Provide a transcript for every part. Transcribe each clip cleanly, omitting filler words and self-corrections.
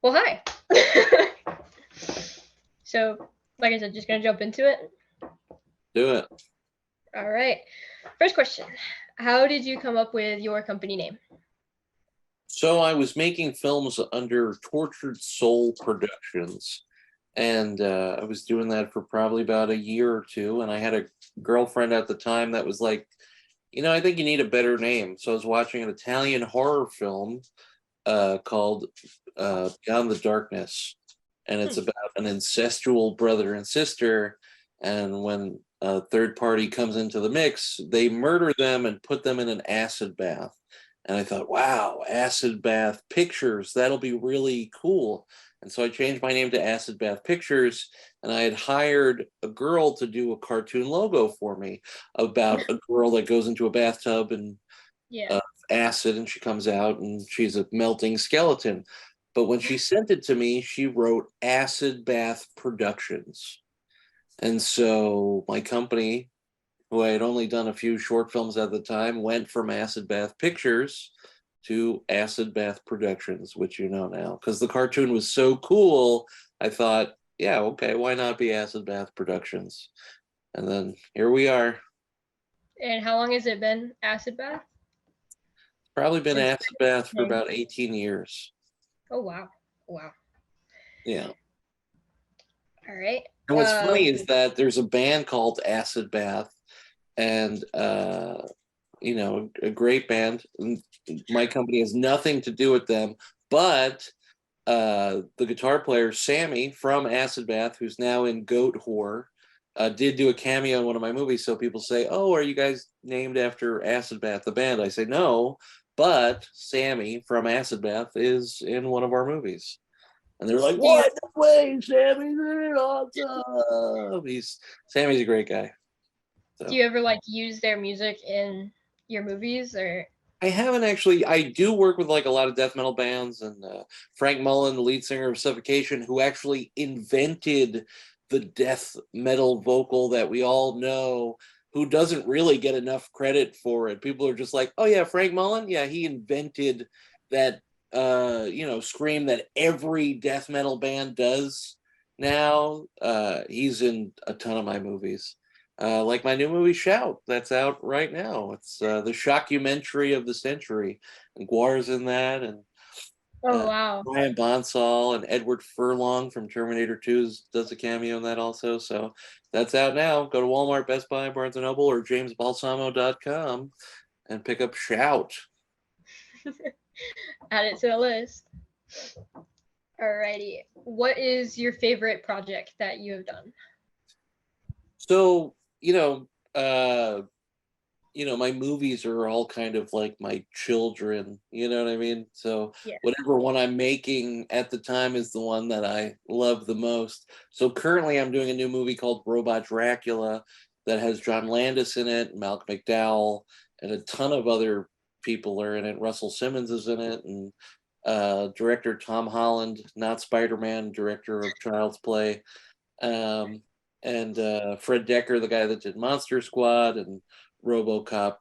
Well, hi. So, like I said, just gonna jump into it. Do it. All right. First question: how did you come up with your company name? So I was making films under Tortured Soul Productions, and I was doing that for probably about a year or two. And I had a girlfriend at the time that was like, I think you need a better name. So I was watching an Italian horror film called Beyond the Darkness, and it's Hmm. about an incestual brother and sister. And when a third party comes into the mix, they murder them and put them in an acid bath. And I thought, wow, acid bath pictures, that'll be really cool. And so I changed my name to Acid Bath Pictures, and I had hired a girl to do a cartoon logo for me about a girl that goes into a bathtub and Yeah. uh, acid, and she comes out and she's a melting skeleton. But when she sent it to me, she wrote Acid Bath Productions. And so my company, who I had only done a few short films at the time, went from Acid Bath Pictures to Acid Bath Productions, which you know now. Because the cartoon was so cool, I thought, yeah, okay, why not be Acid Bath Productions? And then here we are. And how long has it been Acid Bath Probably been since Acid Bath for name? about 18 years. Oh wow, wow. Yeah. All right. And what's Uh, funny is that there's a band called Acid Bath, and a great band. My company has nothing to do with them, but the guitar player Sammy from Acid Bath, who's now in Goat Whore, did do a cameo in one of my movies. So people say, "Oh, are you guys named after Acid Bath, the band?" I say, "No, but Sammy from Acid Bath is in one of our movies." And they're like, do you "What? No way, Sammy's awesome." Sammy's a great guy. do So you ever like use their music in your movies or? I haven't actually. I do work with like a lot of death metal bands, and Frank Mullen, the lead singer of Suffocation, who actually invented the death metal vocal that we all know, who doesn't really get enough credit for it. People are just like, "Oh yeah, Frank Mullen, yeah, he invented that scream that every death metal band does now." He's in a ton of my movies. Like my new movie Shout, that's out right now. It's the shockumentary of the century. And Guar's in that, and Oh uh, wow. Brian Bonsall and Edward Furlong from Terminator 2 does a cameo in that also. So that's out now. Go to Walmart, Best Buy, Barnes& and Noble, or jamesbalsamo.com and pick up Shout. Add it to the list. Alrighty. What is your favorite project that you have done? So, my movies are all kind of like my children, you know what I mean? So Yeah. whatever one I'm making at the time is the one that I love the most. So currently I'm doing a new movie called Robot Dracula that has John Landis in it, Malcolm McDowell, and a ton of other people are in it. Russell Simmons is in it, and director Tom Holland, not Spider-Man, director of Child's Play. Um, and Fred Decker, the guy that did Monster Squad and RoboCop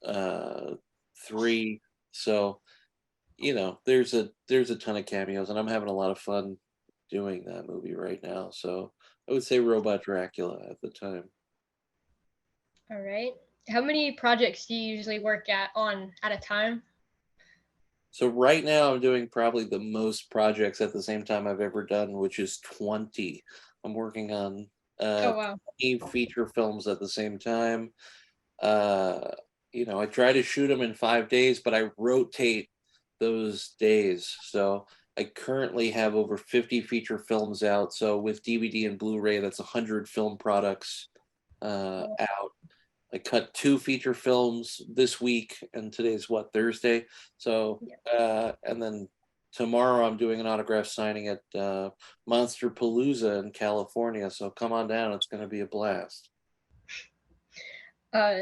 uh, 3. So there's a ton of cameos, and I'm having a lot of fun doing that movie right now. So I would say Robot Dracula at the time. All right. How many projects do you usually work at a time? So right now I'm doing probably the most projects at the same time I've ever done, which is 20. I'm working on Oh wow. 20 feature films at the same time. Uh, I try to shoot them in 5 days, but I rotate those days. So I currently have over 50 feature films out. So with DVD and Blu-ray, that's 100 film products Oh, out. I cut two feature films this week, and today's what, Thursday? So, yeah. and then tomorrow I'm doing an autograph signing at Monster Palooza in California. So come on down; it's going to be a blast.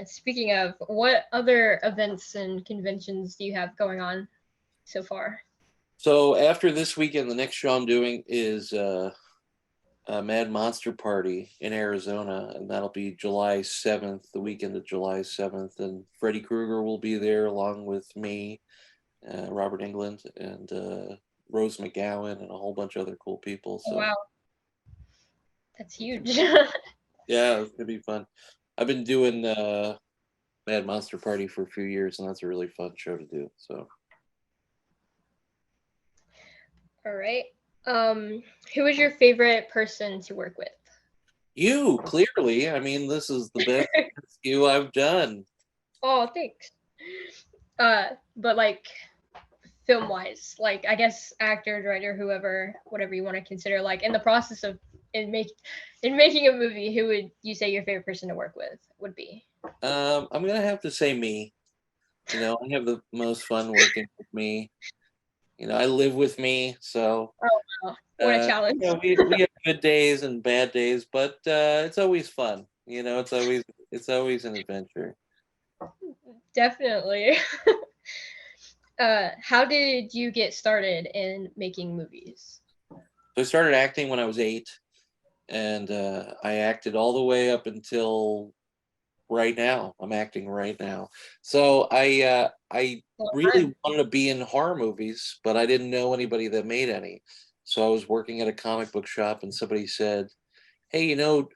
Speaking of, what other events and conventions do you have going on so far? So after this weekend, the next show I'm doing is Mad Monster Party in Arizona, and that'll be July 7th, the weekend of July 7th. And Freddy Krueger will be there along with me, Robert England, and Rose McGowan and a whole bunch of other cool people. Oh, So wow, that's huge. yeah, it's gonna be fun. I've been doing Mad Monster Party for a few years, and that's a really fun show to do. So All right. Who is your favorite person to work with? you clearly, I mean, this is the best you I've done. Oh, thanks. But like film wise, like I guess actor, director, whoever, whatever you want to consider, like in the process of in make in making a movie, who would you say your favorite person to work with would be? I'm gonna have to say me. You know, I have the most fun working with me. You know, I live with me, so Oh wow, what a you challenge. know, we have good days and bad days, but it's always fun. You know, it's always an adventure. Definitely. How did you get started in making movies? So I started acting when I was 8, and I acted all the way up until right now. I'm acting right now. So I Long really time. wanted to be in horror movies, but I didn't know anybody that made any. So I was working at a comic book shop, and somebody said, "Hey, you know,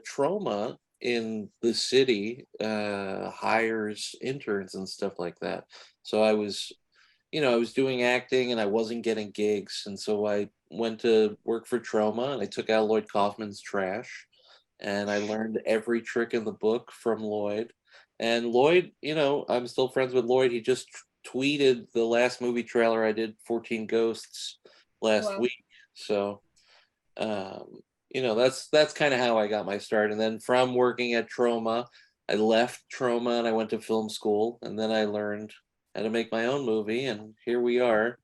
Trauma in the city hires interns and stuff like that." So I was, you know, I was doing acting and I wasn't getting gigs, and so I went to work for Trauma, and I took out Lloyd Kaufman's trash, and I learned every trick in the book from Lloyd. And Lloyd, you know, I'm still friends with Lloyd. He just tweeted the last movie trailer I did, 14 Ghosts, last Wow. week. So, um, you know, that's kind of how I got my start. And then from working at Trauma, I left Trauma and I went to film school, and then I learned how to make my own movie, and here we are,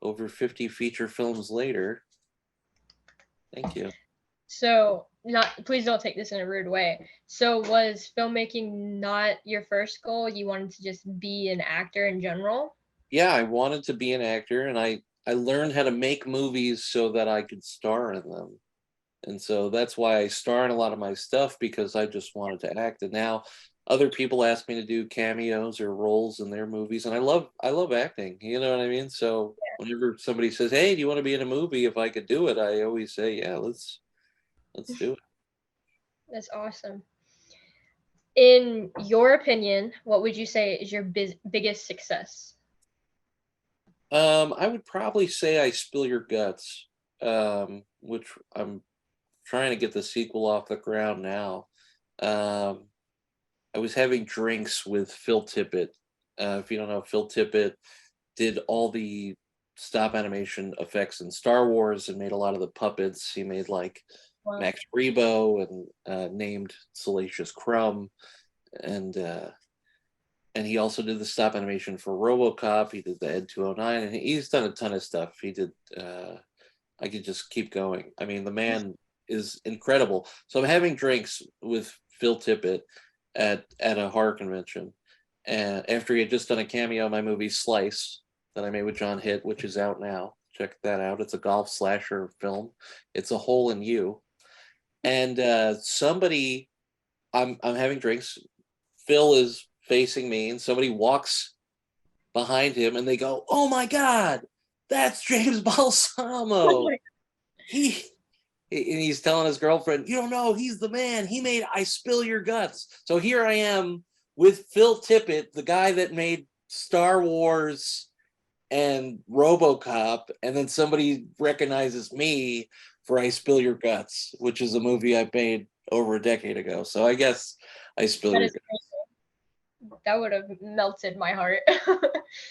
over 50 feature films later. Thank you. So, not please don't take this in a rude way. So, was filmmaking not your first goal? You wanted to just be an actor in general? Yeah, I wanted to be an actor, and I learned how to make movies so that I could star in them. And so that's why I star in a lot of my stuff, because I just wanted to act. And now other people ask me to do cameos or roles in their movies, and I love acting. You know what I mean? So whenever somebody says, "Hey, do you want to be in a movie?" If I could do it, I always say, "Yeah, let's do it." That's awesome. In your opinion, what would you say is your biggest success? I would probably say I Spill Your Guts, which I'm trying to get the sequel off the ground now. Um, I was having drinks with Phil Tippett. If you don't know, Phil Tippett did all the stop animation effects in Star Wars and made a lot of the puppets. He made like Wow. Max Rebo and named Salacious Crumb, and uh, and he also did the stop animation for RoboCop. He did the Ed 209, and he's done a ton of stuff. He did. I could just keep going. I mean, the man is incredible. So I'm having drinks with Phil Tippett at a horror convention, and after he had just done a cameo in my movie Slice that I made with John Hitt, which is out now. Check that out. It's a golf slasher film. It's A Hole in You. And somebody, I'm having drinks. Phil is facing me, and somebody walks behind him, and they go, "Oh my God, that's James Oh Balsamo." my, He and he's telling his girlfriend, "You don't know, he's the man. He made I Spill Your Guts." So here I am with Phil Tippett, the guy that made Star Wars and RoboCop, and then somebody recognizes me for I Spill Your Guts, which is a movie I made over a decade ago. So I guess I Spill that Your is Guts. that would have melted my heart.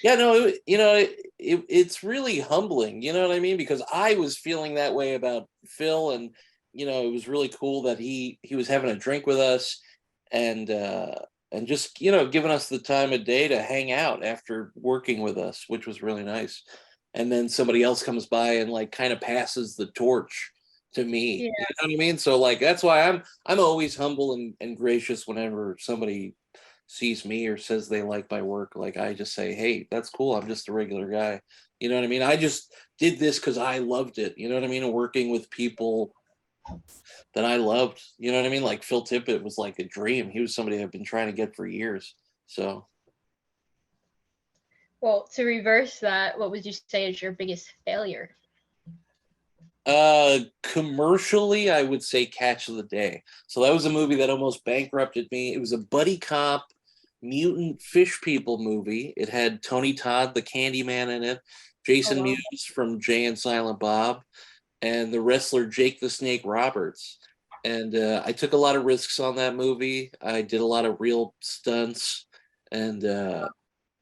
Yeah, no, you know, it's really humbling. You know what I mean? Because I was feeling that way about Phil, and you know, it was really cool that he was having a drink with us, and and just you know giving us the time of day to hang out after working with us, which was really nice. And then somebody else comes by and like kind of passes the torch to me. Yeah, You know what I mean? So like that's why I'm always humble and gracious whenever somebody sees me or says they like my work. Like I just say, "Hey, that's cool. I'm just a regular guy." You know what I mean? I just did this because I loved it. You know what I mean? And working with people that I loved. You know what I mean? Like Phil Tippett was like a dream. He was somebody I've been trying to get for years. So Well, to reverse that, what would you say is your biggest failure? Commercially, I would say Catch of the Day. So that was a movie that almost bankrupted me. It was a buddy cop mutant fish people movie. It had Tony Todd, the Candyman, in it, Oh Jason wow. Mewes from Jay and Silent Bob, and the wrestler Jake the Snake Roberts. And I took a lot of risks on that movie. I did a lot of real stunts, and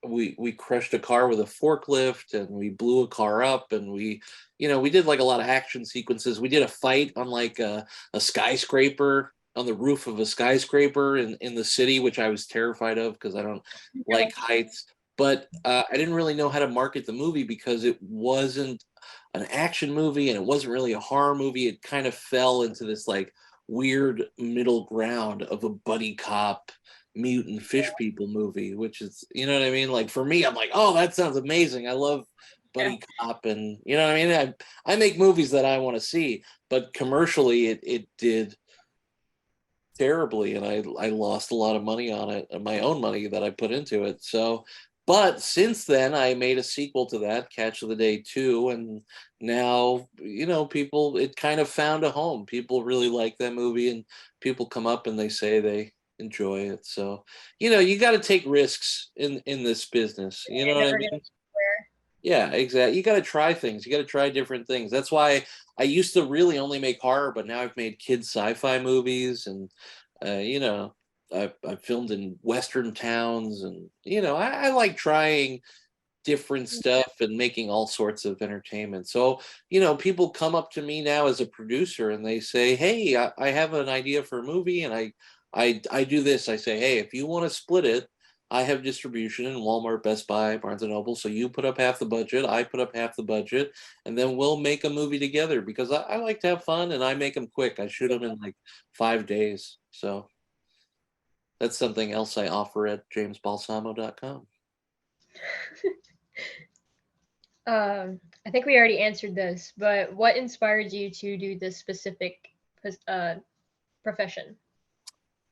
we crushed a car with a forklift, and we blew a car up, and we did like a lot of action sequences. We did a fight on like a skyscraper, on the roof of a skyscraper in the city, which I was terrified of because I don't like heights. But I didn't really know how to market the movie because it wasn't an action movie and it wasn't really a horror movie. It kind of fell into this like weird middle ground of a buddy cop mutant fish people movie, which is, you know what I mean? Like for me, I'm like, oh, that sounds amazing. I love buddy cop, and you know what I mean? I make movies that I want to see, but commercially it did terribly, and I lost a lot of money on it, my own money that I put into it. So but since then I made a sequel to that, Catch of the Day 2, and now, people, it kind of found a home. People really like that movie, and people come up and they say they enjoy it. So, you got to take risks in this business. You know You're what I never gonna mean? swear. Yeah, exactly. You got to try things. You got to try different things. That's why I used to really only make horror, but now I've made kids sci-fi movies, and uh, you know, I've filmed in Western towns, and I like trying different stuff and making all sorts of entertainment. So, people come up to me now as a producer and they say, "Hey, I have an idea for a movie, and I do this." I say, "Hey, if you want to split it, I have distribution in Walmart, Best Buy, Barnes and Noble. So you put up half the budget, I put up half the budget, and then we'll make a movie together because I like to have fun and I make them quick. I shoot them in like 5 days." So that's something else I offer at jamesbalsamo.com. I think we already answered this, but what inspired you to do this specific uh, profession?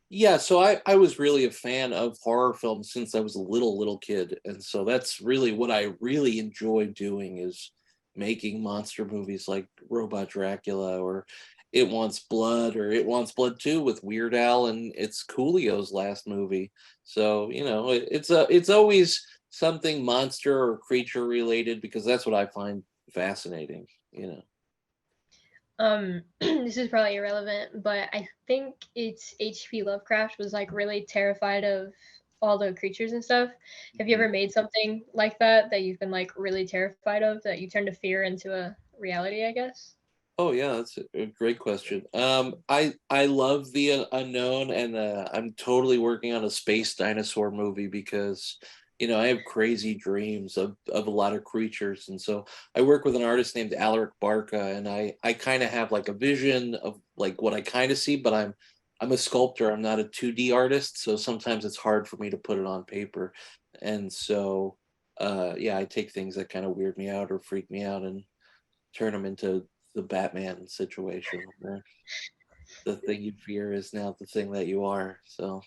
Yeah, so I was really a fan of horror films since I was a little kid. And so that's really what I really enjoy doing, is making monster movies like Robot Dracula, or It Wants Blood, or It Wants Blood 2 with Weird Al, and it's Coolio's last movie. So, it's always something monster or creature related because that's what I find fascinating. This is probably irrelevant, but I think it's H.P. Lovecraft was like really terrified of all the creatures and stuff. Have you ever made something like that you've been like really terrified of that you turned a fear into a reality, I guess? Oh yeah, that's a great question. I love the unknown, and I'm totally working on a space dinosaur movie because I have crazy dreams of a lot of creatures, and so I work with an artist named Alaric Barca, and I kind of have like a vision of like what I kind of see, but I'm a sculptor. I'm not a 2D artist, so sometimes it's hard for me to put it on paper, and so yeah, I take things that kind of weird me out or freak me out and turn them into the Batman situation where the thing you fear is now the thing that you are. So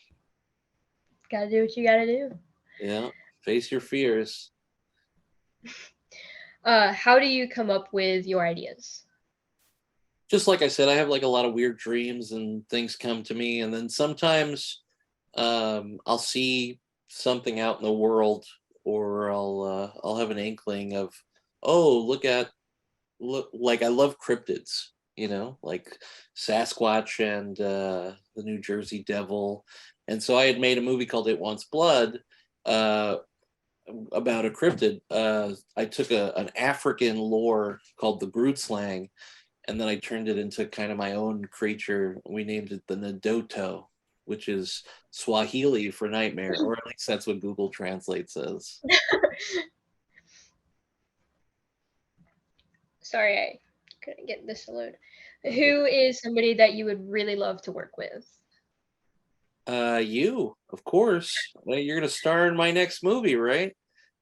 Gotta do what you gotta do. yeah, face your fears. How do you come up with your ideas? Just like I said, I have like a lot of weird dreams and things come to me, and then sometimes I'll see something out in the world, or I'll have an inkling of, oh, look, like I love cryptids, like Sasquatch and the New Jersey Devil. And so I had made a movie called It Wants Blood, uh, about a cryptid. I took an African lore called the Groot Slang, and then I turned it into kind of my own creature. We named it the Nadoto, which is Swahili for nightmare, or at least that's what Google Translate says. Sorry, I couldn't get this to load. Who is somebody that you would really love to work with? You, of course. You're gonna star in my next movie, right?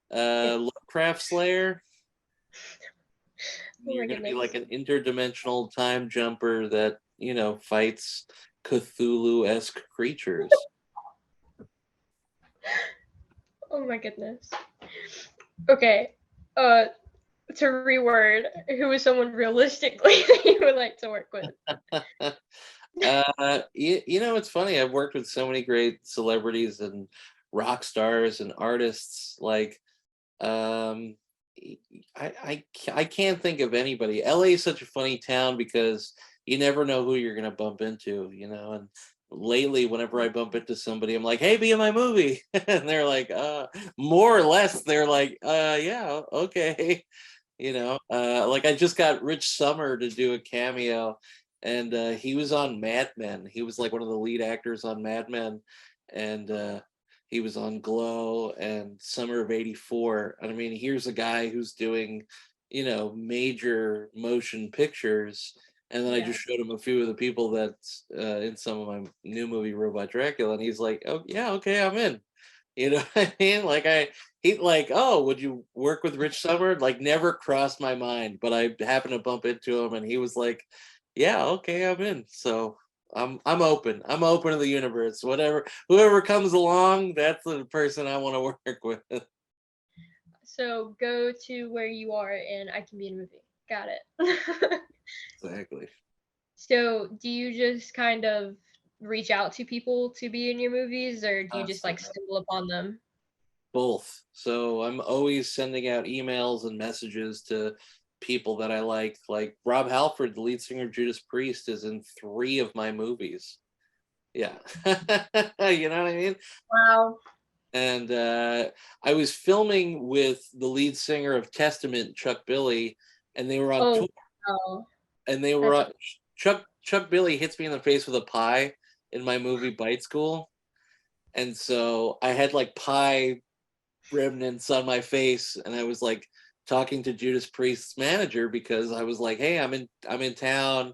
If, Lovecraft Slayer. oh You're my gonna be like goodness. an interdimensional time jumper that fights Cthulhu-esque creatures. Oh my goodness. Okay. Uh, to reword, who is someone realistically that you would like to work with? You know, it's funny. I've worked with so many great celebrities and rock stars and artists. Like, um, I can't think of anybody. LA is such a funny town because you never know who you're gonna bump into. You know, and lately, whenever I bump into somebody, I'm like, "Hey, be in my movie," and they're like, more or less, they're like, yeah, okay." You know, like I just got Rich Summer to do a cameo, and he was on Mad Men. He was like one of the lead actors on Mad Men, and he was on Glow and Summer of '84. And I mean, here's a guy who's doing, you know, major motion pictures. And then I Yeah. just showed him a few of the people that's in some of my new movie, Robot Dracula, and he's like, "Oh yeah, okay, I'm in." You know what I mean? He like, oh, would you work with Rich Summer? Like never crossed my mind, but I happened to bump into him and he was like, yeah, okay, I'm in. So I'm open. I'm open to the universe. Whatever whoever comes along, that's the person I want to work with. So go to where you are, and I can be in a movie. Got it. Exactly. So do you just kind of reach out to people to be in your movies, or do you just like Constantly. stumble upon them? Both. So I'm always sending out emails and messages to people that I like. Like Rob Halford, the lead singer of Judas Priest, is in 3 of my movies. Yeah. You know what I mean? Wow. And I was filming with the lead singer of Testament, Chuck Billy, and they were on Oh, tour. wow. And they were That's on, Chuck Billy hits me in the face with a pie in my movie Bite School. And so I had like pie remnants on my face, and I was like talking to Judas Priest's manager because I was like, "Hey, I'm in town.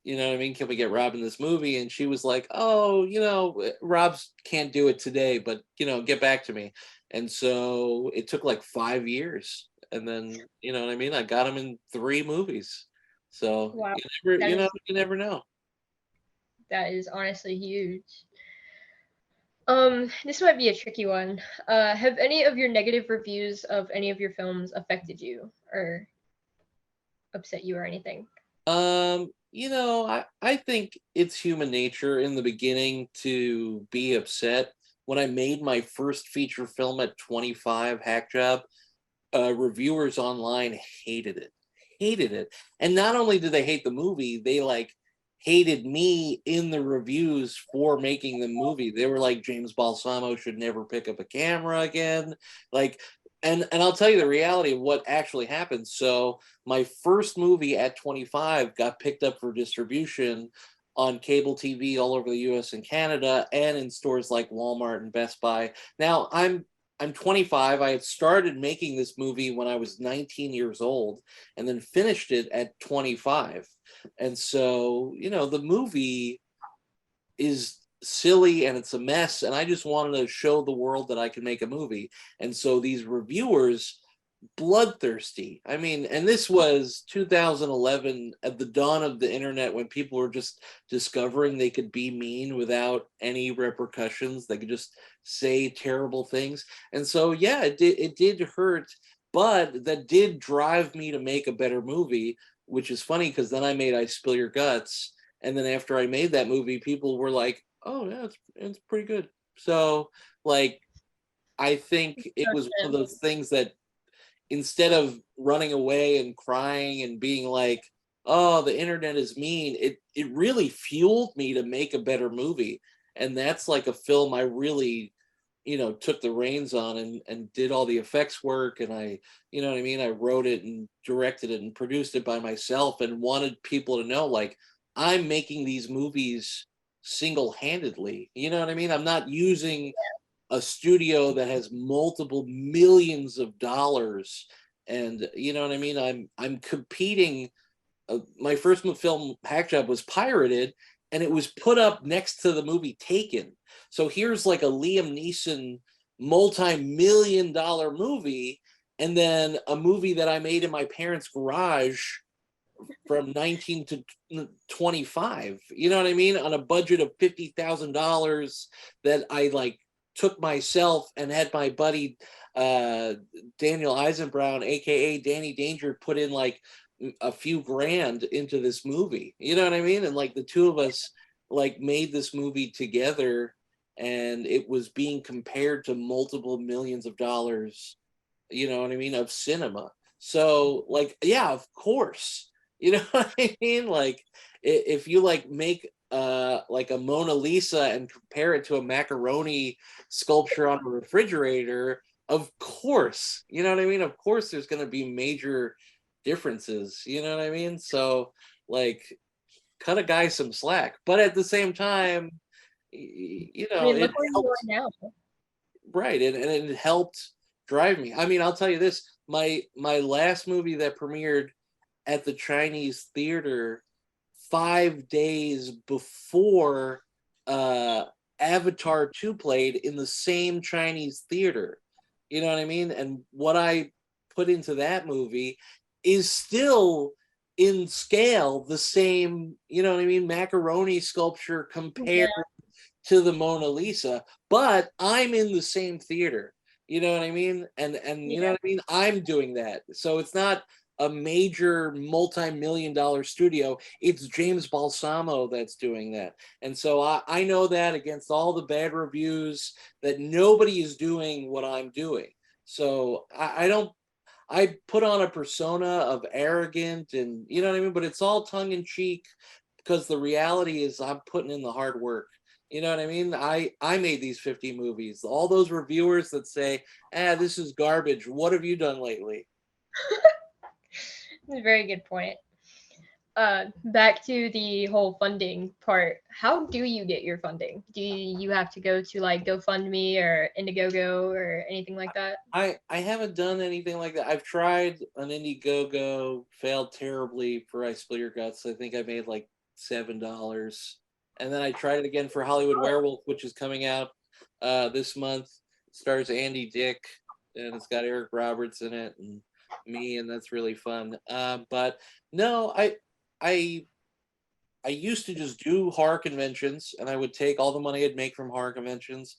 You know what I mean? Can we get Rob in this movie?" And she was like, "Oh, you know, Rob's can't do it today, but you know, get back to me." And so it took like 5 years, and then you know what I mean? I got him in 3 movies. So wow. That you know, is you never know. that is honestly huge. This might be a tricky one. Have any of your negative reviews of any of your films affected you or upset you or anything? You know, I think it's human nature in the beginning to be upset. When I made my first feature film at 25, Hack Job, reviewers online hated it. And not only did they hate the movie, they like hated me in the reviews for making the movie. They were like, James Balsamo should never pick up a camera again. Like, and I'll tell you the reality of what actually happened. So my first movie at 25 got picked up for distribution on cable TV all over the US and Canada and in stores like Walmart and Best Buy. Now I'm 25. I had started making this movie when I was 19 years old and then finished it at 25. And so, you know, the movie is silly and it's a mess. And I just wanted to show the world that I can make a movie. And so these reviewers, bloodthirsty. I mean, and this was 2011 at the dawn of the internet when people were just discovering they could be mean without any repercussions. They could just say terrible things. And so, yeah, it did hurt, but that did drive me to make a better movie, which is funny because then I made I Spill Your Guts. And then after I made that movie, people were like, oh, yeah, it's pretty good. So, like, I think it was one of those things that instead of running away and crying and being like, "Oh, the internet is mean," it really fueled me to make a better movie. And that's like a film I really, you know, took the reins on and did all the effects work. And I, you know what I mean? I wrote it and directed it and produced it by myself and wanted people to know like I'm making these movies single-handedly. You know what I mean? I'm not using a studio that has multiple millions of dollars, and you know what I mean. I'm competing. My first film Hack Job was pirated and it was put up next to the movie Taken. So here's like a Liam Neeson multi-million-dollar movie, and then a movie that I made in my parents garage from 19 to 25, you know what I mean, on a budget of $50,000 that I like took myself and had my buddy Daniel Eisenbrown, aka Danny Danger, put in like a few grand into this movie. You know what I mean? And like the two of us like made this movie together, and it was being compared to multiple millions of dollars, you know what I mean, of cinema. So like, yeah, of course. You know what I mean? Like if you like make like a Mona Lisa and compare it to a macaroni sculpture on a refrigerator, of course, you know what I mean? Of course there's going to be major differences, you know what I mean? So like cut a guy some slack, but at the same time, you I know, mean, it look where you are helps, now. right? And it helped drive me. I mean, I'll tell you this, my last movie that premiered at the Chinese theater 5 days before Avatar 2 played in the same Chinese theater. You know what I mean? And what I put into that movie is still in scale the same, you know what I mean, macaroni sculpture Yeah, compared to the Mona Lisa, but I'm in the same theater. You know what I mean? And you know yeah. what I mean? I'm doing that. So it's not a major multi-million-dollar studio. It's James Balsamo that's doing that. And so I know that against all the bad reviews that nobody is doing what I'm doing. So I don't, I put on a persona of arrogant and you know what I mean, but it's all tongue in cheek because the reality is I'm putting in the hard work. You know what I mean? I made these 50 movies. All those reviewers that say, "Ah, this is garbage. What have you done lately?" That's a very good point. Back to the whole funding part. How do you get your funding? Do you have to go to like GoFundMe or Indiegogo or anything like that? I haven't done anything like that. I've tried an Indiegogo, failed terribly for I Spill Your Guts. I think I made like $7. And then I tried it again for Hollywood Oh, Werewolf, which is coming out this month. It stars Andy Dick, and it's got Eric Roberts in it and me, and that's really fun. But no, I I used to just do horror conventions, and I would take all the money I'd make from horror conventions,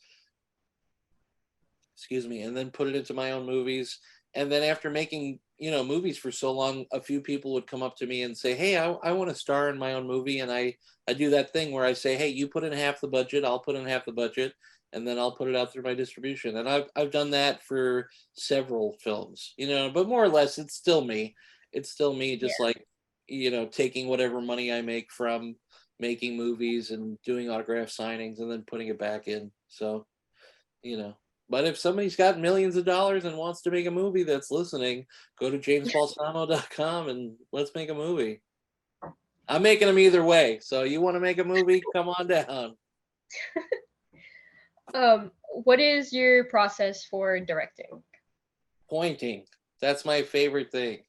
excuse me, and then put it into my own movies. And then after making, you know, movies for so long, a few people would come up to me and say, "Hey, I want to star in my own movie." And I do that thing where I say, "Hey, you put in half the budget, I'll put in half the budget, and then I'll put it out through my distribution." And I've done that for several films, you know, but more or less it's still me. It's still me, just yeah. like, you know, taking whatever money I make from making movies and doing autograph signings and then putting it back in. So, you know. But if somebody's got millions of dollars and wants to make a movie that's listening, go to jamesbalsamo.com and let's make a movie. I'm making them either way. So you want to make a movie? Come on down. What is your process for directing? Pointing. That's my favorite thing.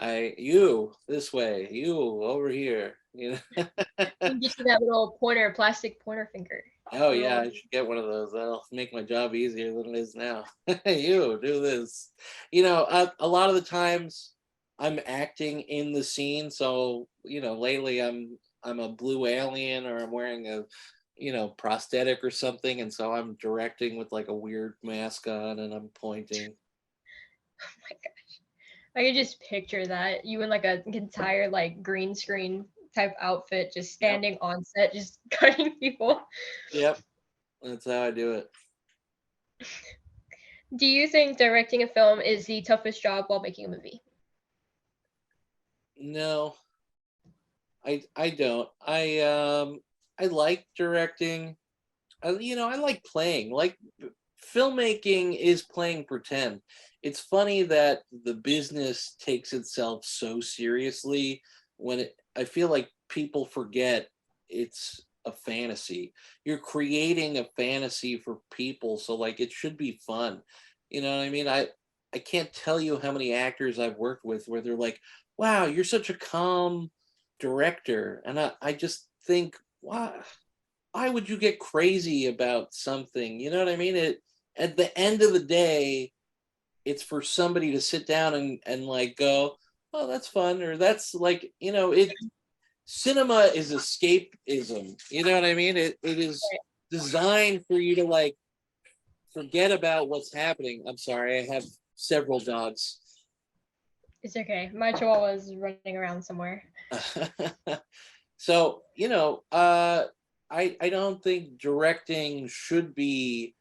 You this way, you over here. You know. You get you that little pointer, plastic pointer finger. Oh yeah, Little, I should get one of those. That'll make my job easier than it is now. You do this. You know, a lot of the times I'm acting in the scene. So you know, lately I'm a blue alien or I'm wearing a, you know, prosthetic or something, and so I'm directing with like a weird mask on and I'm pointing. oh my gosh. I could just picture that. You in like a entire like green screen type outfit, just Yep, standing on set, just cutting people. yep. That's how I do it. Do you think directing a film is the toughest job while making a movie? No, I don't. I like directing. You know, I like playing. Like filmmaking is playing pretend. It's funny that the business takes itself so seriously when I feel like people forget it's a fantasy. You're creating a fantasy for people, so like it should be fun. You know what I mean? I can't tell you how many actors I've worked with where they're like, "Wow, you're such a calm director," and I just think, "Wow, why would you get crazy about something?" You know what I mean? It at the end of the day, it's for somebody to sit down and like go, "Oh, that's fun," or that's like, you know, it cinema is escapism. You know what I mean? It is designed for you to like forget about what's happening. I'm sorry, I have several dogs. It's okay. My chihuahua is running around somewhere. So, I don't think directing should be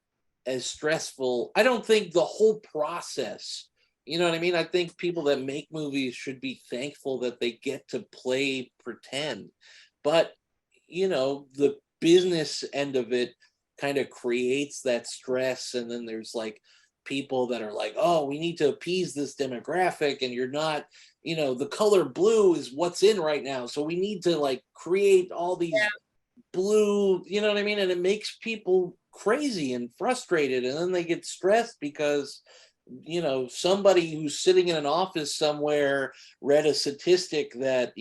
as stressful. I don't think the whole process, you know what I mean? I think people that make movies should be thankful that they get to play pretend. But, the business end of it kind of creates that stress. And then there's like people that are like, oh, we need to appease this demographic. And you're not, the color blue is what's in right now. So we need to like create all these blue, you know what I mean? And it makes people crazy and frustrated. And then they get stressed because, somebody who's sitting in an office somewhere read a statistic that,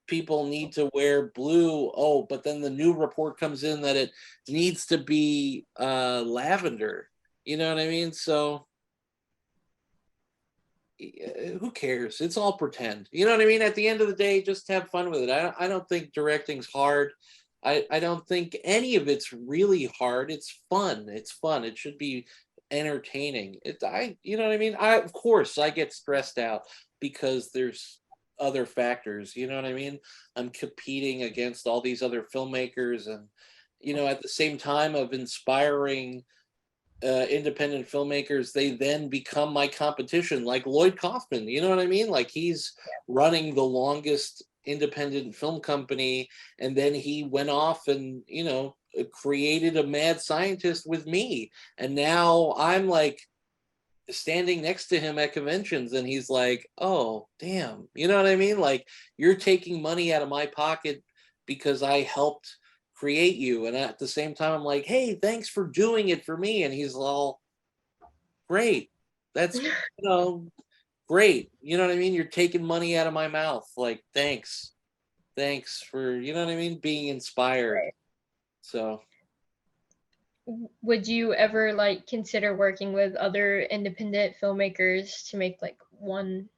people need to wear blue. Oh, but then the new report comes in that it needs to be lavender. You know what I mean? So who cares? It's all pretend. You know what I mean? At the end of the day, just have fun with it. I don't think directing's hard. I don't think any of it's really hard. It's fun. It's fun. It should be entertaining. You know what I mean? Of course I get stressed out because there's other factors. You know what I mean? I'm competing against all these other filmmakers, and at the same time of inspiring independent filmmakers, they then become my competition, like Lloyd Kaufman. You know what I mean? Like he's running the longest independent film company, and then he went off and created a mad scientist with me, and now I'm like standing next to him at conventions, and he's like, oh damn, you know what I mean? Like you're taking money out of my pocket because I helped create you, and at the same time I'm like, hey, thanks for doing it for me. And he's all, great, that's great, you know what I mean? You're taking money out of my mouth, like thanks for, you know what I mean, being inspired. Right. So Would you ever like consider working with other independent filmmakers to make like one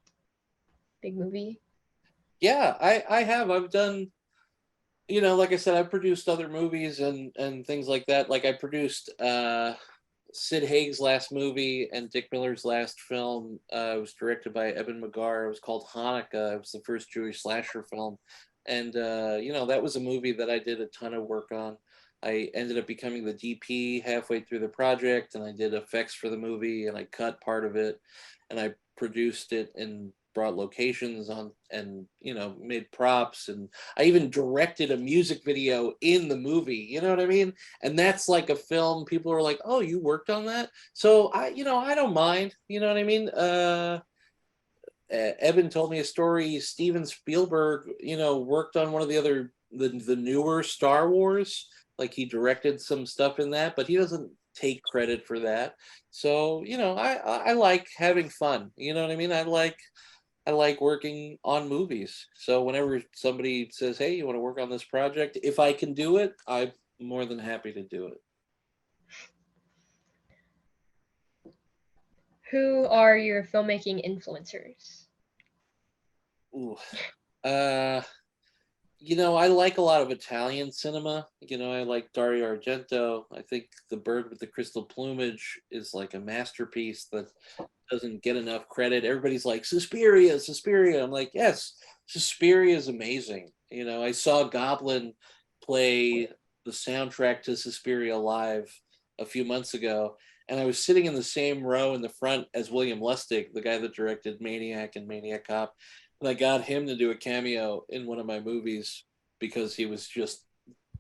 big movie? yeah, I've done, like I said, I've produced other movies and things like that. Like I produced Sid Haig's last movie and Dick Miller's last film. It was directed by Eben Magar. It was called Hanukkah. It was the first Jewish slasher film. And, that was a movie that I did a ton of work on. I ended up becoming the DP halfway through the project, and I did effects for the movie, and I cut part of it, and I produced it and brought locations on, and made props, and I even directed a music video in the movie. You know what I mean? And that's like a film people are like, oh, you worked on that? So I don't mind. You know what I mean? Evan told me a story. Steven Spielberg, worked on one of the newer Star Wars. Like he directed some stuff in that, but he doesn't take credit for that. So I like having fun. You know what I mean? I like working on movies. So whenever somebody says, hey, you want to work on this project, if I can do it, I'm more than happy to do it. Who are your filmmaking influencers? Ooh. Uh, I like a lot of Italian cinema. I like Dario Argento. I think The Bird with the Crystal Plumage is like a masterpiece that doesn't get enough credit. Everybody's like, Suspiria, Suspiria. I'm like, yes, Suspiria is amazing. I saw Goblin play the soundtrack to Suspiria live a few months ago, and I was sitting in the same row in the front as William Lustig, the guy that directed Maniac and Maniac Cop, and I got him to do a cameo in one of my movies because he was just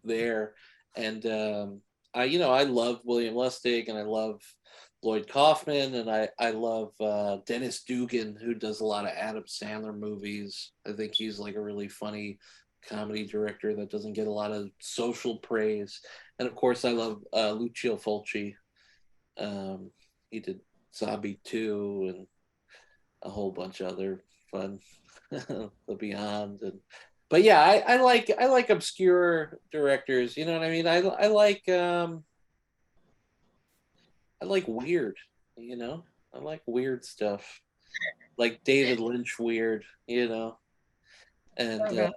there. And I love William Lustig, and I love Lloyd Kaufman, and I love Dennis Dugan, who does a lot of Adam Sandler movies. I think he's like a really funny comedy director that doesn't get a lot of social praise. And of course, I love Lucio Fulci. Um, he did Zombie 2 and a whole bunch of other fun The Beyond. And but yeah, I like obscure directors. You know what I mean? I like weird. You know, I like weird stuff, like David Lynch weird. And Okay.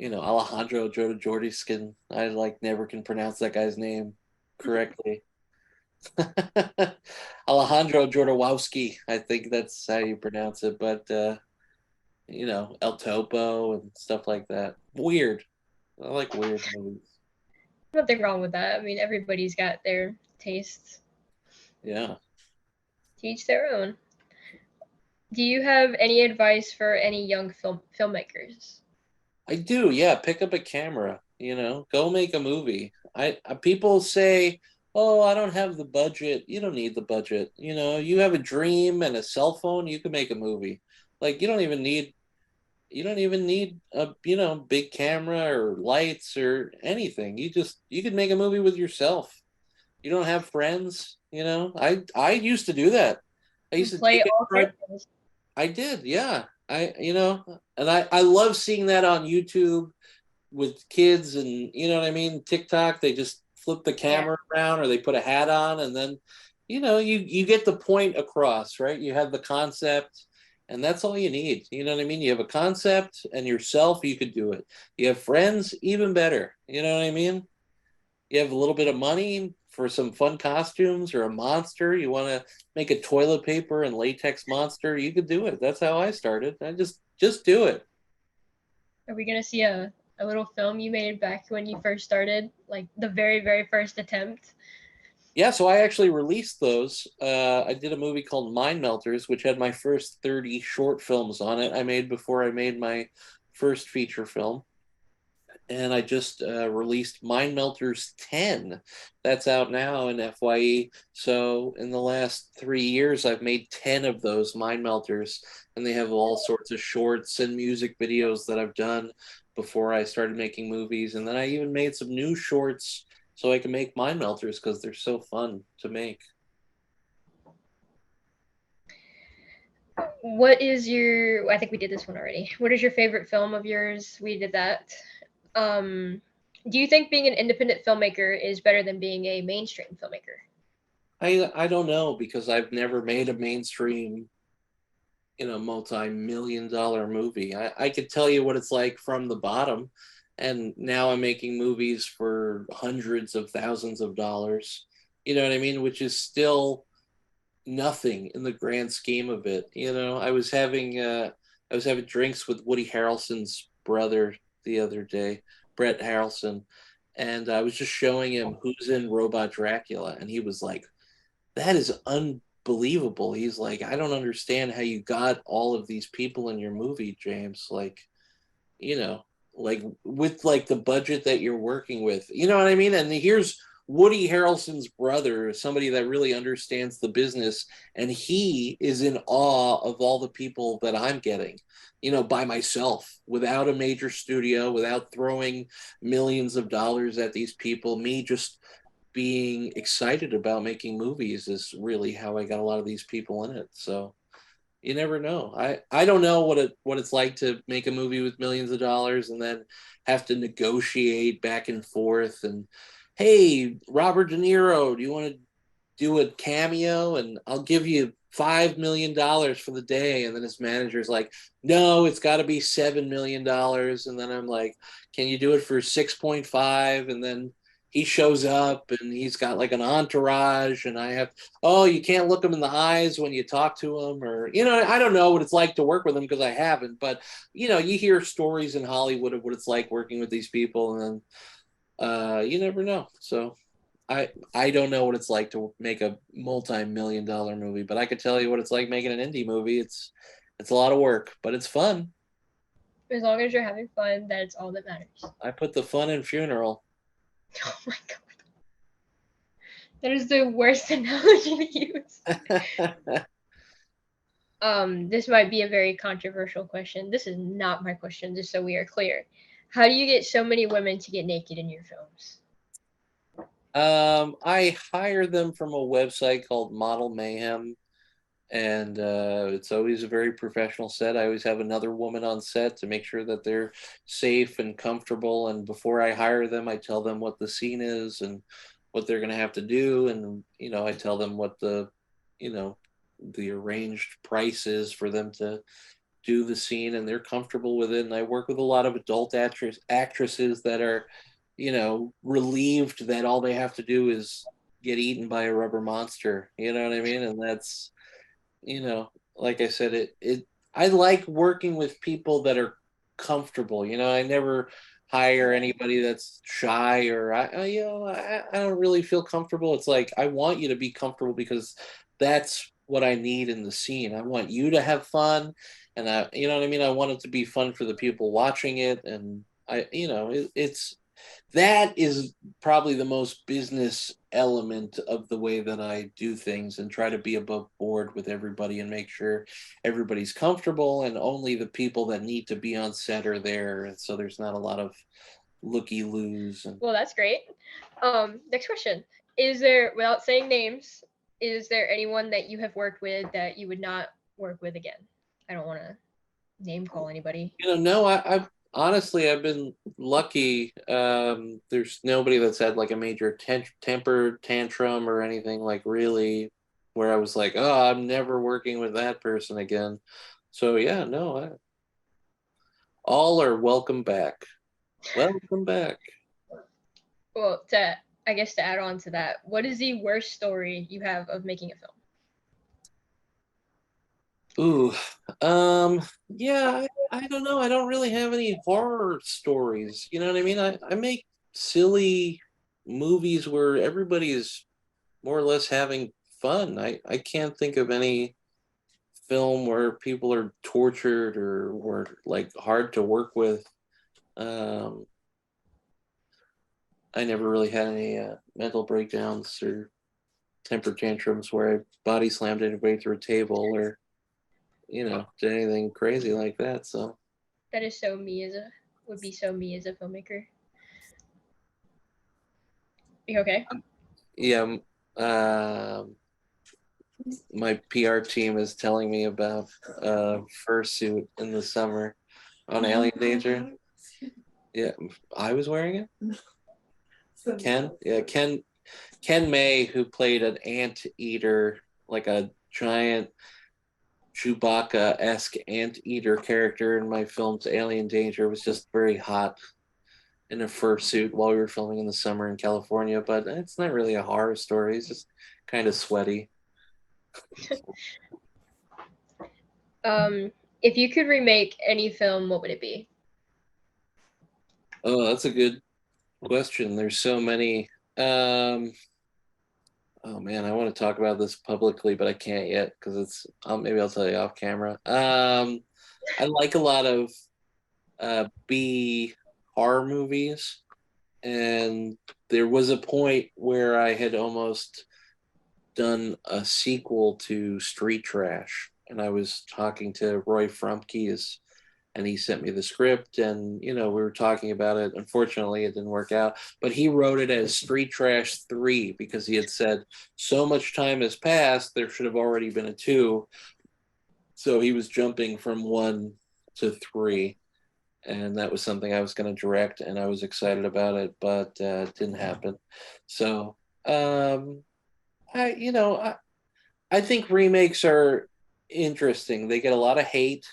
Alejandro Jodorowsky. I like never can pronounce that guy's name. correctly. Alejandro Jodorowsky, I think that's how you pronounce it, but El Topo and stuff like that. Weird. I like weird movies. Nothing wrong with that. I mean, everybody's got their tastes. Yeah. Teach their own. Do you have any advice for any young filmmakers? I do, yeah. Pick up a camera, go make a movie. People say, "Oh, I don't have the budget." You don't need the budget. You have a dream and a cell phone, you can make a movie. Like you don't even need a big camera or lights or anything. You could make a movie with yourself. You don't have friends. I used to do that. I used You to play take all a characters. I did, yeah. And I love seeing that on YouTube with kids, and what I mean, TikTok, they just flip the Yeah. camera around or they put a hat on, and then you get the point across, right? You have the concept, and that's all you need. You know what I mean? You have a concept and yourself, you could do it. You have friends, even better. You know what I mean? You have a little bit of money for some fun costumes or a monster. You want to make a toilet paper and latex monster, you could do it. That's how I started. I just do it. Are we gonna see a little film you made back when you first started, like the very very first attempt? Yeah, so I actually released those. I did a movie called Mind Melters, which had my first 30 short films on it. I made before I made my first feature film. And I just released Mind Melters 10. That's out now in FYE. So in the last 3 years, I've made 10 of those Mind Melters, and they have all sorts of shorts and music videos that I've done before I started making movies. And then I even made some new shorts so I can make Mind Melters because they're so fun to make. What is your? I think we did this one already. What is your favorite film of yours? We did that. Um, do you think being an independent filmmaker is better than being a mainstream filmmaker? I don't know because I've never made a mainstream multi-million dollar movie. I could tell you what it's like from the bottom. And now I'm making movies for hundreds of thousands of dollars. You know what I mean? Which is still nothing in the grand scheme of it. I was having drinks with Woody Harrelson's brother the other day, Brett Harrelson, and I was just showing him who's in Robot Dracula, and he was like, that is unbelievable. He's like, I don't understand how you got all of these people in your movie, James. Like, you know, like with like the budget that you're working with. You know what I mean? And here's Woody Harrelson's brother, somebody that really understands the business, and he is in awe of all the people that I'm getting, by myself, without a major studio, without throwing millions of dollars at these people. Me just being excited about making movies is really how I got a lot of these people in it. So you never know. I don't know what it's like to make a movie with millions of dollars and then have to negotiate back and forth and hey, Robert De Niro, do you want to do a cameo and I'll give you $5 million for the day, and then his manager's like, no, it's got to be $7 million, and then I'm like, can you do it for 6.5? And then he shows up and he's got like an entourage, and I have, oh, you can't look him in the eyes when you talk to him, or I don't know what it's like to work with him because I haven't, but you hear stories in Hollywood of what it's like working with these people, and then you never know. So I don't know what it's like to make a multi-million dollar movie, but I could tell you what it's like making an indie movie. It's a lot of work, but it's fun. As long as you're having fun, that's all that matters. I put the fun in funeral. Oh my god, that is the worst analogy to use. This might be a very controversial question. This is not my question, just so we are clear. How do you get so many women to get naked in your films? I hire them from a website called Model Mayhem, and it's always a very professional set. I always have another woman on set to make sure that they're safe and comfortable. And before I hire them, I tell them what the scene is and what they're going to have to do, and I tell them what you know, the arranged price is for them to do the scene, and they're comfortable with it. And I work with a lot of adult actresses that are relieved that all they have to do is get eaten by a rubber monster. You know what I mean? And that's, like I said, I like working with people that are comfortable. I never hire anybody that's shy or I don't really feel comfortable. It's like I want you to be comfortable because that's what I need in the scene. I want you to have fun, and you know what I mean. I want it to be fun for the people watching it, and it's that is probably the most business element of the way that I do things and try to be above board with everybody and make sure everybody's comfortable and only the people that need to be on set are there. And so there's not a lot of looky loos. And Well, that's great. Next question. Is there, without saying names, is there anyone that you have worked with that you would not work with again? I don't want to name call anybody. no, I've honestly I've been lucky. There's nobody that's had like a major temper tantrum or anything like really where I was like, oh, I'm never working with that person again. So yeah, no, all are welcome back. Welcome back. Well, to I guess to add on to that, what is the worst story you have of making a film? Ooh, yeah, I don't know. I don't really have any horror stories. You know what I mean? I make silly movies where everybody is more or less having fun. I can't think of any film where people are tortured or were like hard to work with. Um, I never really had any mental breakdowns or temper tantrums where I body slammed anybody through a table or did anything crazy like that. So That is so me as a would be so me as a filmmaker. You okay? yeah, my PR team is telling me about fursuit in the summer on Alien Danger. Yeah, I was wearing it. Ken, yeah, Ken May, who played an ant eater, like a giant Chewbacca-esque ant eater character in my film's Alien Danger, was just very hot in a fursuit while we were filming in the summer in California. But it's not really a horror story. It's just kind of sweaty. Um, if you could remake any film, what would it be? Oh, that's a good question. There's so many. Oh man, I want to talk about this publicly, but I can't yet because maybe I'll tell you off camera. I like a lot of B horror movies, and there was a point where I had almost done a sequel to Street Trash, and I was talking to Roy Frumpke, and he sent me the script, and we were talking about it. Unfortunately, it didn't work out, but he wrote it as Street Trash 3 because he had said so much time has passed, there should have already been a 2. So he was jumping from 1 to 3, and that was something I was going to direct, and I was excited about it, but it didn't happen. So I you know I think remakes are interesting. They get a lot of hate,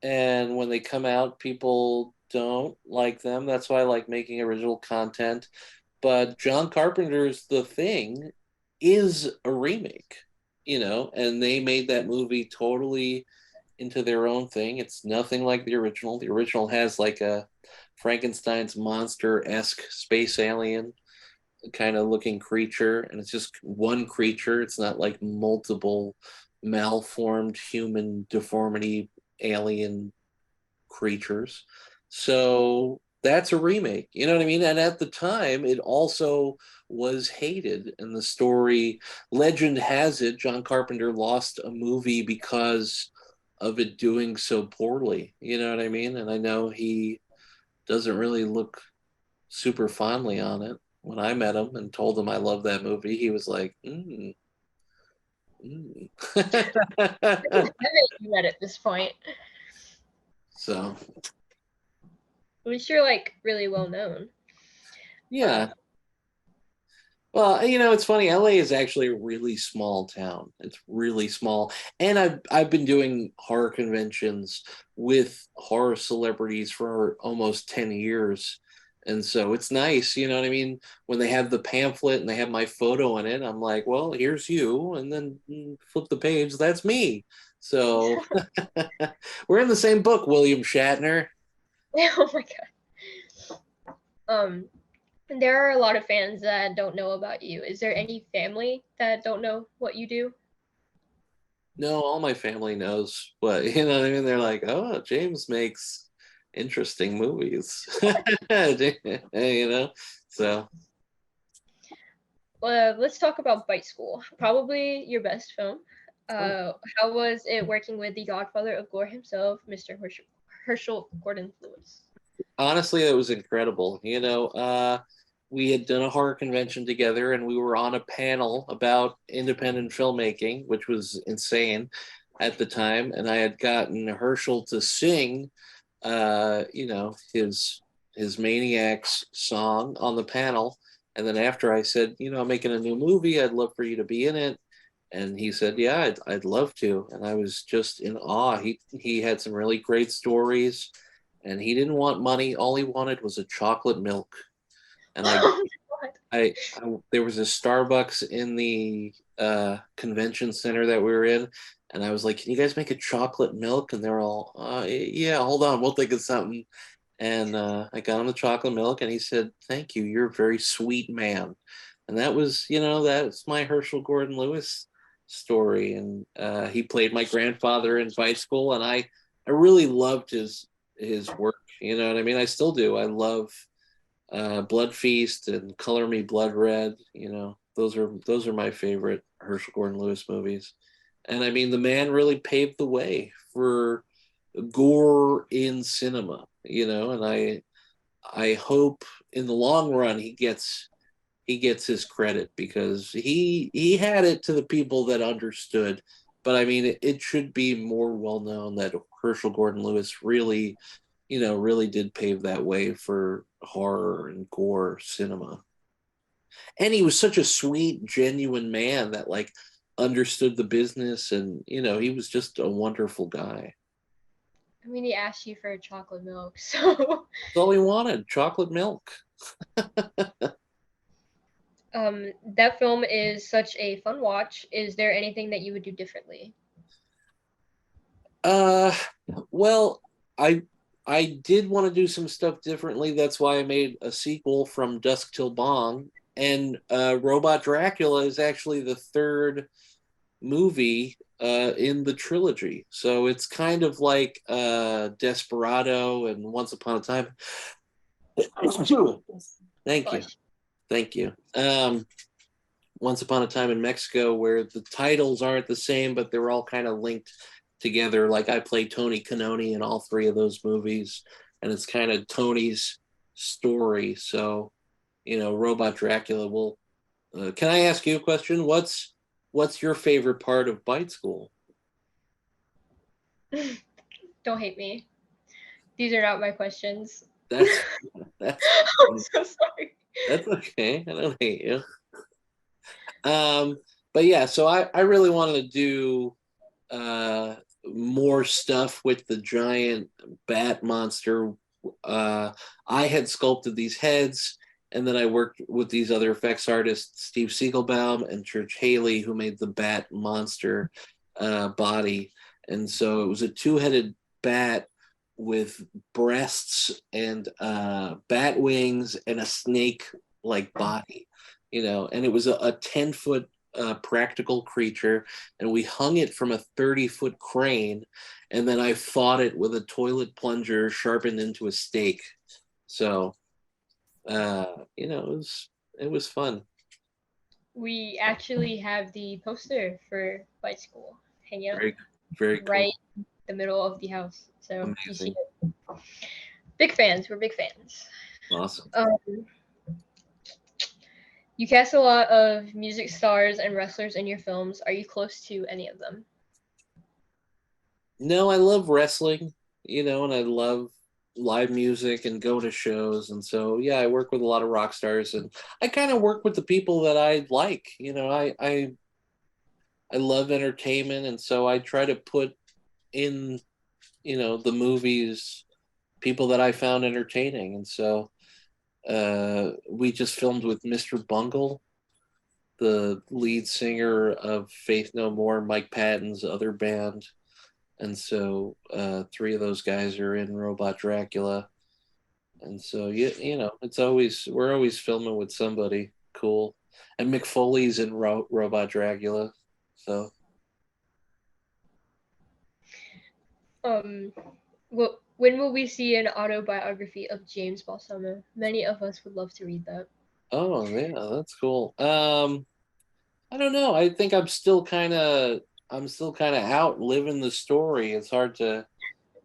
and when they come out, people don't like them. That's why I like making original content. But John Carpenter's The Thing is a remake, and they made that movie totally into their own thing. It's nothing like the original. The original has like a Frankenstein's monster-esque space alien kind of looking creature, and it's just one creature. It's not like multiple malformed human deformity alien creatures. So that's a remake. You know what I mean? And at the time, it also was hated. And the story, legend has it, John Carpenter lost a movie because of it doing so poorly. You know what I mean? And I know he doesn't really look super fondly on it. When I met him and told him I love that movie, he was like, mm. I think you met at this point. So, At least you're like really well known. yeah. Well, it's funny. LA is actually a really small town. It's really small, and I've been doing horror conventions with horror celebrities for almost 10 years, And so it's nice, you know what I mean? When they have the pamphlet and they have my photo in it, I'm like, well, here's you. And then flip the page, that's me. So we're in the same book, William Shatner. Oh my god. Um, there are a lot of fans that don't know about you. Is there any family that don't know what you do? No, all my family knows what, you know what I mean? They're like, oh, James makes interesting movies, you know? So, Let's talk about Bite School. Probably your best film. oh, How was it working with the godfather of gore himself, Mr. Herschel Gordon Lewis? honestly, it was incredible. We had done a horror convention together and we were on a panel about independent filmmaking, which was insane at the time. And I had gotten Herschel to sing, his Maniacs song on the panel. And then after I said, I'm making a new movie, I'd love for you to be in it. And he said, yeah, I'd love to. And I was just in awe. He had some really great stories and he didn't want money. All he wanted was a chocolate milk. And Oh my god. there was a Starbucks in the convention center that we were in, and I was like, "Can you guys make a chocolate milk?" And they're all, "Yeah, hold on, we'll think of something." And I got him the chocolate milk, and he said, "Thank you, you're a very sweet man." And that's my Herschel Gordon Lewis story. And he played my grandfather in Vice School, and I really loved his work. You know what I mean? I still do. I love Blood Feast and Color Me Blood Red. Those are my favorite Herschel Gordon Lewis movies. And I mean, the man really paved the way for gore in cinema. And I hope in the long run he gets his credit because he had it to the people that understood. But I mean, it should be more well known that Herschel Gordon Lewis really did pave that way for horror and gore cinema. And he was such a sweet, genuine man that like understood the business, and he was just a wonderful guy. I mean, he asked you for a chocolate milk, so That's all he wanted, chocolate milk. that film is such a fun watch. Is there anything that you would do differently? Uh, well, I I did want to do some stuff differently. That's why I made a sequel from Dusk Till Dawn. And Robot Dracula is actually the third movie in the trilogy. So it's kind of like Desperado and Once Upon a Time. Thank you. Gosh. Thank you. Once Upon a Time in Mexico, where the titles aren't the same, but they're all kind of linked together. Like I play Tony Canoni in all three of those movies, and it's kind of Tony's story. So, Robot Dracula will. Can I ask you a question? What's your favorite part of Bite School? Don't hate me. These are not my questions. That's that's I'm so sorry. that's okay. I don't hate you. Um, but yeah, so I really wanted to do more stuff with the giant bat monster. I had sculpted these heads, and then I worked with these other effects artists, Steve Siegelbaum and Church Haley, who made the bat monster body. And so it was a two-headed bat with breasts and bat wings and a snake-like body, and it was a 10-foot practical creature, and we hung it from a 30-foot crane, and then I fought it with a toilet plunger sharpened into a stake. So, it was fun. We actually have the poster for Bite School hanging up Very, very cool. right in the middle of the house. So you see Amazing. it. Big fans. We're big fans. Awesome. You cast a lot of music stars and wrestlers in your films. Are you close to any of them? No, I love wrestling, and I love live music and go to shows. And so, yeah, I work with a lot of rock stars, and I kind of work with the people that I like. I love entertainment, and so I try to put in, the movies people that I found entertaining. And so, We just filmed with Mr. Bungle, the lead singer of Faith No More, Mike Patton's other band. And so three of those guys are in Robot Dracula. And so it's always we're always filming with somebody cool. And Mick Foley's in Robot Dracula. So Um, when will we see an autobiography of James Balsamo? Many of us would love to read that. oh yeah, that's cool. I don't know. I think I'm still kind of out living the story. It's hard to,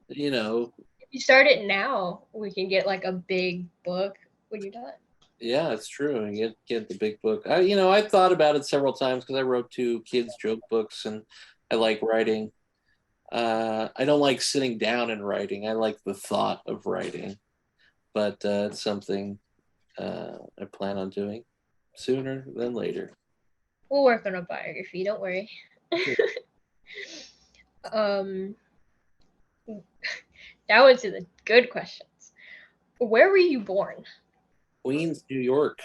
you know, If you start it now, we can get like a big book when you're done. yeah, it's true. And get the big book. I've thought about it several times because I wrote two kids joke books and I like writing. I don't like sitting down and writing. I like the thought of writing, but it's something I plan on doing sooner than later. We'll work on a biography. Don't worry. Cool. um, that was the good questions. Where were you born? Queens, New York.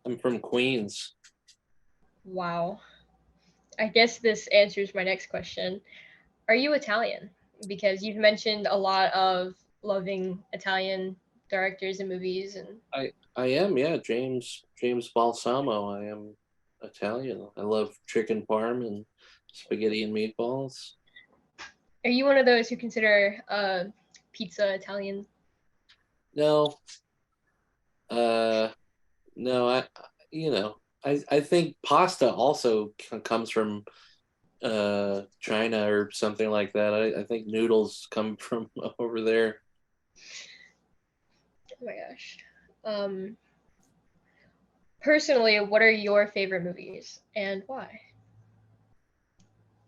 I'm from Queens. Wow. I guess this answers my next question. Are you Italian? Because you've mentioned a lot of loving Italian directors and movies, and I am, yeah, James Balsamo. I am Italian. I love chicken parm and spaghetti and meatballs. are you one of those who consider pizza Italian? No, uh, no, I think pasta also comes from China or something like that. I think noodles come from over there. Oh my gosh. Um, Personally, what are your favorite movies and why?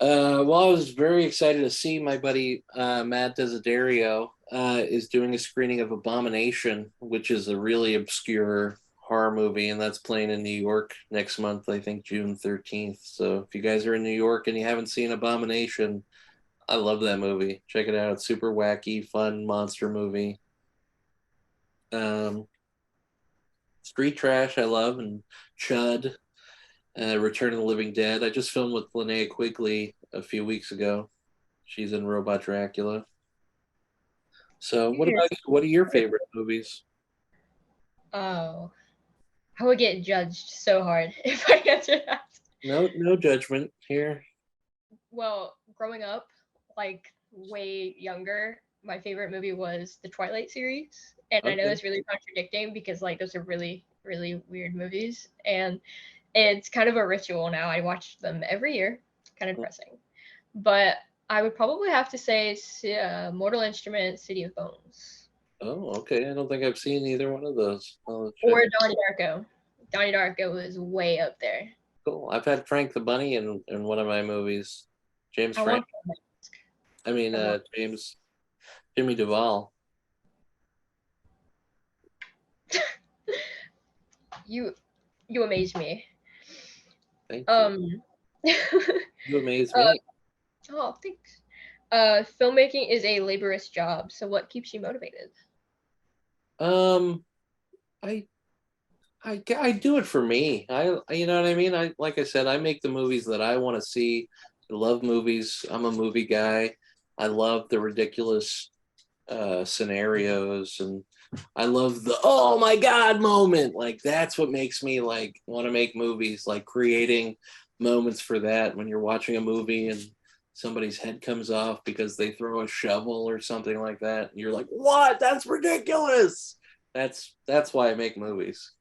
Well, I was very excited to see my buddy Matt Desiderio is doing a screening of Abomination, which is a really obscure horror movie, and that's playing in New York next month, I think June 13th. So if you guys are in New York and you haven't seen Abomination, I love that movie. Check it out. It's super wacky, fun monster movie. Um, Street Trash, I love, and Chud, Return of the Living Dead. I just filmed with Linnea Quigley a few weeks ago. She's in Robot Dracula. So, what You're about you? What are your favorite movies? oh, I would get judged so hard if I answer that. No, no judgment here. Well, growing up, like way younger, my favorite movie was the Twilight series. And I know Okay. it's really contradicting because like those are really, really weird movies. And it's kind of a ritual now. I watch them every year. Kind of depressing. But I would probably have to say Mortal Instrument, City of Bones. Oh, okay. I don't think I've seen either one of those. I'll check. Or Donnie Darko. Donnie Darko was way up there. Cool. I've had Frank the Bunny in one of my movies. James I Frank. want I mean, I want James Jimmy Duvall. you you amaze me. Thank you. Um You amaze uh, me. oh, thanks. Filmmaking is a laborious job, so what keeps you motivated? Um, I I do it for me. You know what I mean. I like I said, I make the movies that I want to see. I love movies. I'm a movie guy. I love the ridiculous scenarios, and I love the oh my god moment. Like that's what makes me like want to make movies. Like creating moments for that when you're watching a movie and somebody's head comes off because they throw a shovel or something like that. And you're like, what? That's ridiculous. That's why I make movies.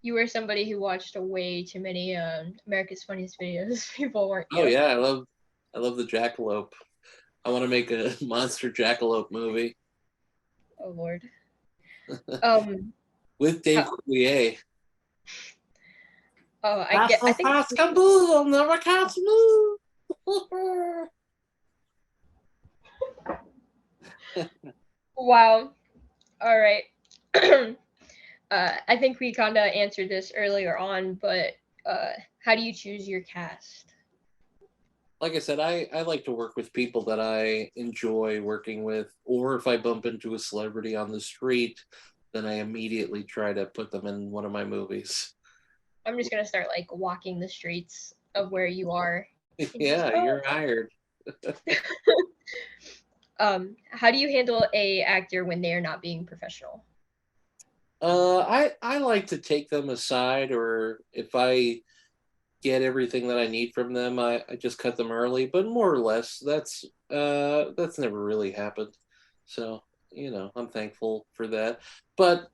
You were somebody who watched way too many America's Funniest Videos. People weren't Oh you? yeah, I love the jackalope. I want to make a monster jackalope movie Oh Lord. Um. with Dave How, Coulier. oh, I That's get. the I think. fast caboodle, never catch me. Wow. All right. I think we kind of answered this earlier on, but uh, how do you choose your cast? Like I said, I like to work with people that I enjoy working with, or if I bump into a celebrity on the street, then I immediately try to put them in one of my movies. I'm just gonna start like walking the streets of where you are and just Yeah, you're hired. how do you handle a actor when they are not being professional? I like to take them aside, or if I get everything that I need from them, I just cut them early. But more or less, that's never really happened. So I'm thankful for that. But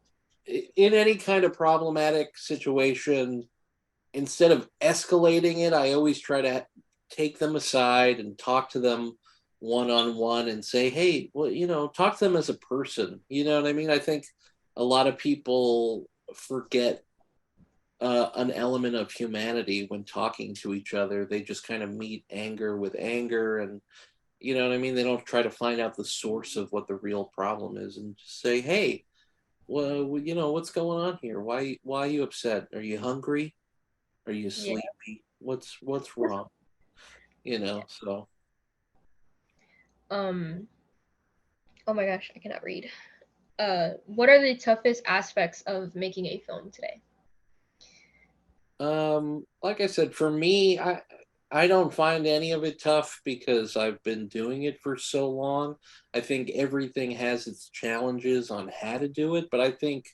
in any kind of problematic situation, instead of escalating it, I always try to take them aside and talk to them one on one and say, hey, well, talk to them as a person. You know what I mean? I think a lot of people forget an element of humanity when talking to each other. They just kind of meet anger with anger, and you know what I mean? They don't try to find out the source of what the real problem is and just say, hey, well, what's going on here? Why are you upset? Are you hungry? Are you Yeah. sleepy? What's wrong? So Um. Oh my gosh, I cannot read. What are the toughest aspects of making a film today? like I said, for me, I don't find any of it tough because I've been doing it for so long. I think everything has its challenges on how to do it, but I think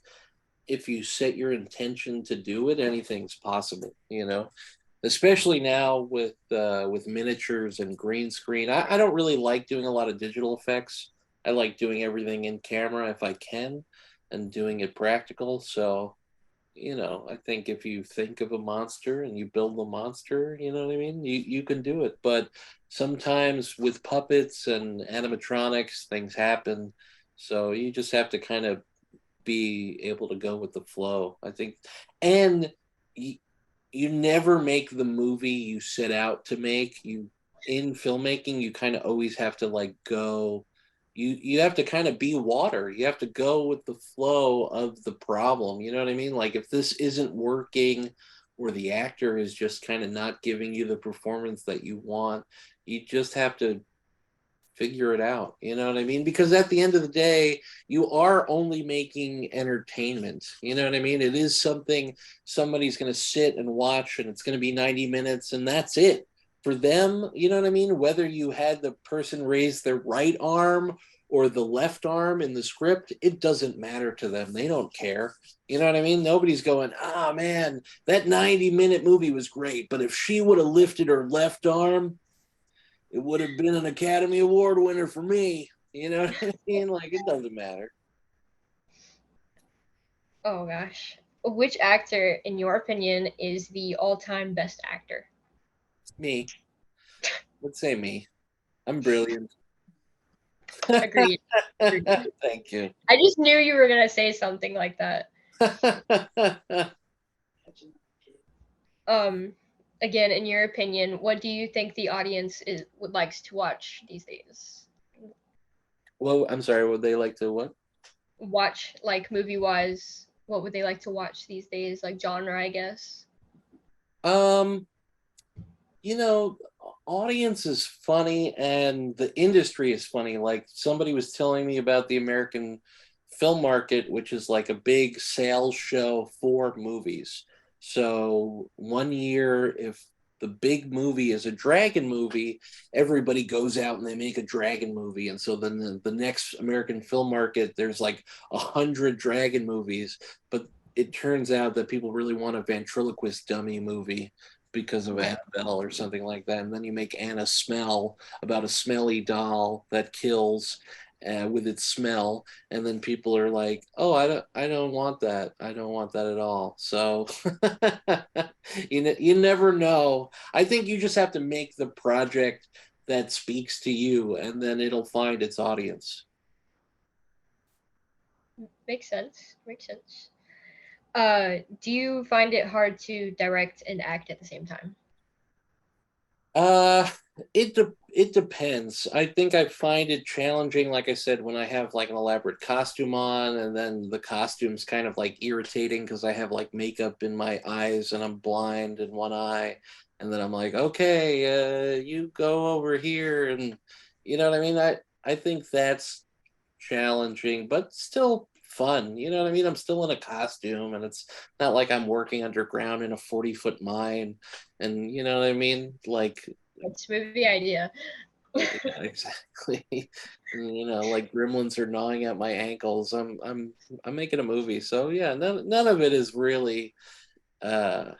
if you set your intention to do it, anything's possible, especially now with miniatures and green screen. I don't really like doing a lot of digital effects. I like doing everything in camera if I can and doing it practical. So I think if you think of a monster and you build the monster, you know what I mean? You can do it. But sometimes with puppets and animatronics, things happen. So you just have to kind of be able to go with the flow, I think. And you, you never make the movie you set out to make. You in filmmaking, you kind of always have to like go. You have to kind of be water. You have to go with the flow of the problem. You know what I mean? Like if this isn't working, or the actor is just kind of not giving you the performance that you want, you just have to figure it out. You know what I mean? Because at the end of the day, you are only making entertainment. You know what I mean? It is something somebody's going to sit and watch, and it's going to be 90 minutes, and that's it. For them, you know what I mean? Whether you had the person raise their right arm or the left arm in the script, it doesn't matter to them. They don't care. You know what I mean? Nobody's going, ah, man, that 90-minute movie was great, but if she would have lifted her left arm, it would have been an Academy Award winner for me. You know what I mean? Like it doesn't matter. Oh gosh. Which actor, in your opinion, is the all-time best actor? It's me. Let's say me. I'm brilliant. Agreed. Agreed. Thank you. I just knew you were gonna say something like that. Um, Again, in your opinion, what do you think the audience is would likes to watch these days? Well, I'm sorry. Would they like to what? Watch like movie wise, what would they like to watch these days? Like genre, I guess. Um, you know, audience is funny and the industry is funny. Like somebody was telling me about the American film market, which is like a big sales show for movies. So one year, if the big movie is a dragon movie, everybody goes out and they make a dragon movie. And so then the next American film market, there's like 100 dragon movies. But it turns out that people really want a ventriloquist dummy movie because of Annabelle or something like that. And then you make Anna smell about a smelly doll that kills with its smell, and then people are like, "Oh, I don't want that. I don't want that at all." So you never know. I think you just have to make the project that speaks to you, and then it'll find its audience. Makes sense. Makes sense. Do you find it hard to direct and act at the same time? Uh, it depends. I think I find it challenging, like I said, when I have like an elaborate costume on, and then the costume's kind of like irritating because I have like makeup in my eyes and I'm blind in one eye, and then I'm like, okay, you go over here, and you know what I mean. I think that's challenging, but still fun. You know what I mean? I'm still in a costume, and it's not like I'm working underground in a 40-foot mine. And you know what I mean? Like, It's movie idea. yeah, exactly. And, you know, like gremlins are gnawing at my ankles. I'm making a movie. So yeah, none of it is really uh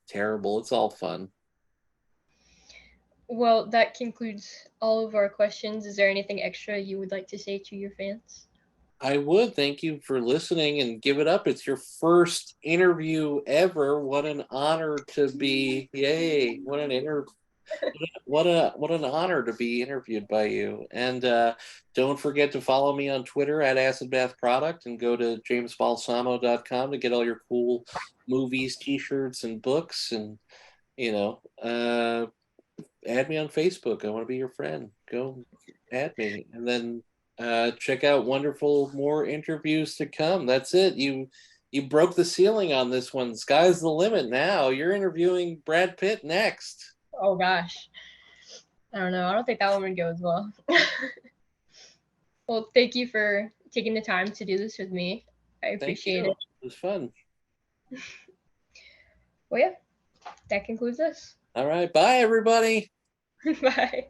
terrible. It's all fun. Well, that concludes all of our questions. Is there anything extra you would like to say to your fans? I would thank you for listening and give it up. It's your first interview ever. What an honor to be. Yay. What an honor to be interviewed by you. And don't forget to follow me on Twitter at Acid Bath Product, and go to jamesbalsamo.com to get all your cool movies, t-shirts, and books. And you know, add me on Facebook. I want to be your friend. Go add me. And then check out wonderful more interviews to come. That's it. You broke the ceiling on this one. Sky's the limit now. You're interviewing Brad Pitt next. Oh gosh. I don't know. I don't think that one would go as well. Well, thank you for taking the time to do this with me. I Thank appreciate you. it. It was fun. Well, yeah, that concludes this. All right. Bye, everybody. Bye.